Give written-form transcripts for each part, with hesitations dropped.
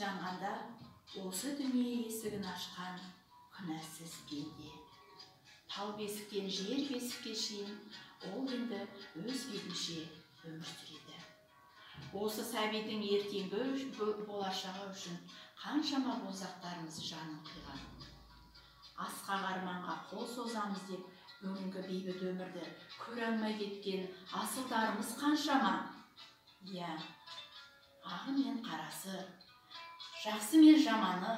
жанғанда осы дүние есігін ашқан күнәсіз пенде. Тал бесіктен жер бесікке шейін ол енді өз бетінше өмір сүреді. Осы сәбидің ертеңгі болашағы үшін қаншама бозақтарымыз жанын қиған. Асқақ арманға қол созамыз деп бүгінгі бейбіт өмірді көре алмай кеткен асылдарымыз қаншама. Иә, ағы мен қарасы, жақсы мен жаманы,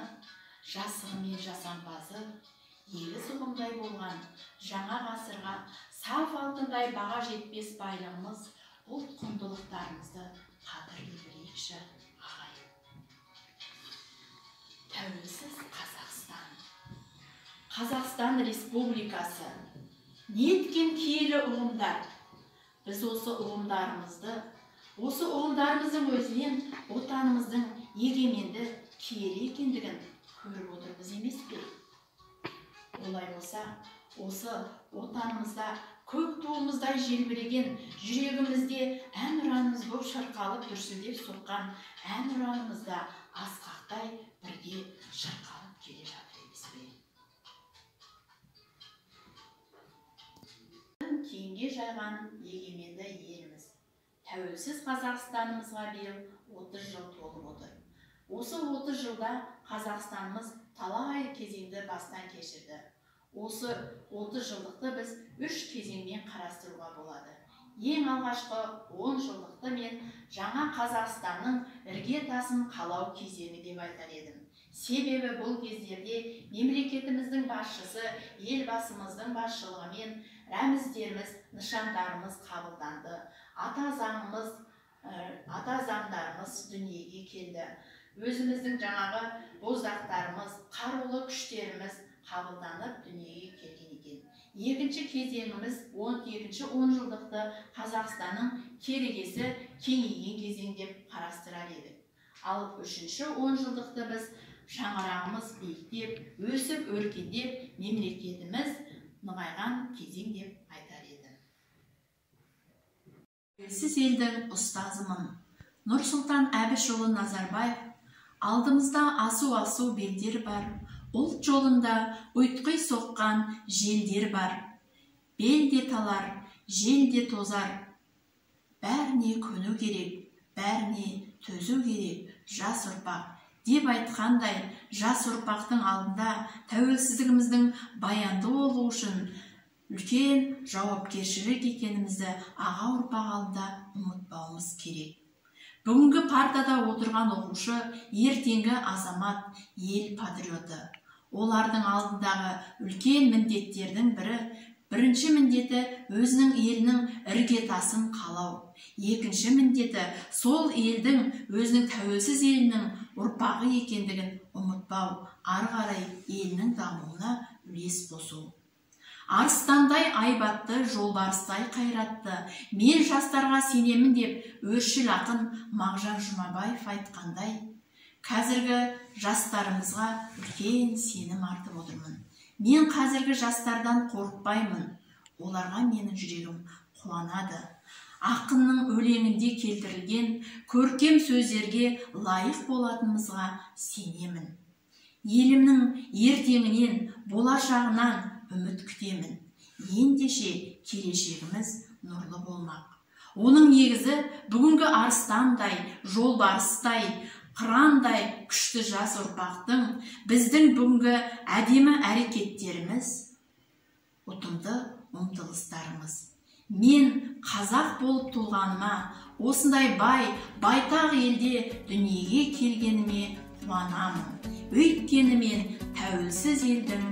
жасығы мен жасампазы, егіз ұғымдай болған жаңа ғасырға саф алтындай баға жетпес байлығымыз, ұлт құндылықтарымызды қадірлей білейікші ағайын. Тәуелсіз Қазақстан. Қазақстан Республикасы. Неткен киелі ұғымдар. Біз осы ұғымдарымыздың өзінен отанымыздың егеменді киелі екендігін көріп отырмыз емес пе? Олай болса, осы отанымызда көк туымыздай желбіреген, жүрегімізде әнұранымыз болып шырқалып дүрсілдеп соққан әнұранымызда асқақтай бірге шырқалып келе жатыр емес пе? Кейінге жайған егеменді еліміз. Тәуелсіз Қазақстанымызға биыл 30 жыл толып отыр. Осы 30 жылда Қазақстанымыз талай кезеңді бастан кешірді. Осы 30 жылдықты біз 3 кезеңмен қарастыруға болады. Ең алғашқы 10 жылдықты мен жаңа Қазақстанның іргетасын қалау кезеңі деп айтар едім. Себебі бұл кездерде мемлекетіміздің басшысы, елбасымыздың басшылығымен рәміздеріміз, нышандарымыз қабылданды. Ата заңдарымыз дүниеге келді. Өзіміздің жаңағы боздақтарымыз, қарулы күштеріміз қабылданып дүниеге келген екен. Екінші кезеңіміз 12-ші 10 жылдықты Қазақстанның керегесі кеңейген кезең деп қарастырар едік. Ал 3-ші 10 жылдықты біз шаңырағымыз биіктеп, өсіп өркендеп, мемлекетіміз нығайған кезең деп айтар еді. Тәуелсіз елдің ұстазымын. Нұрсұлтан Әбішұлы Назарбаев, алдымызда асу-асу белдер бар, ұлт жолында ұйтқи соққан желдер бар. Бел де талар, жел де тозар. Бәріне көну керек, бәріне төзу керек, жас ұрпақ. Деп айтқандай, жас ұрпақтың алдында тәуелсіздігіміздің баянды болуы үшін үлкен жауапкершілік екенімізді аға ұрпақ алдында ұмытпауымыз керек. Бүгінгі партада отырған оқушы ертеңгі азамат, ел патриоты. Олардың алдындағы үлкен міндеттердің бірінші міндеті өзінің елінің іргетасын қалау. Екінші міндеті сол елдің өзінің тәуелсіз елінің ұрпағы екендігін ұмытпау, ары қарай елінің дамуына үлес қосу. Арыстандай айбатты, жолбарыстай қайратты, мен жастарға сенемін деп өршіл ақын Мағжан Жұмабаев айтқандай, қазіргі жастарымызға үлкен сенім артып отырмын. Мен қазіргі жастардан қорықпаймын. Оларға менің жүрегім қуанады. Ақынның өлеңінде келтірілген көркем сөздерге лайық болатынымызға сенемін. Елімнің ертеңінен, болашағынан үміт күтемін. Ендеше келешегіміз нұрлы болмақ. Оның негізі бүгінгі арыстандай, жолбарыстай, қырандай күшті жас ұрпақтың біздің бүгінгі әдемі әрекеттеріміз, ұтымды ұмтылыстарымыз. Мен қазақ болып туғаныма, осындай байтақ елде дүниеге келгеніме қуанамын. Өйткені мен тәуелсіз елдің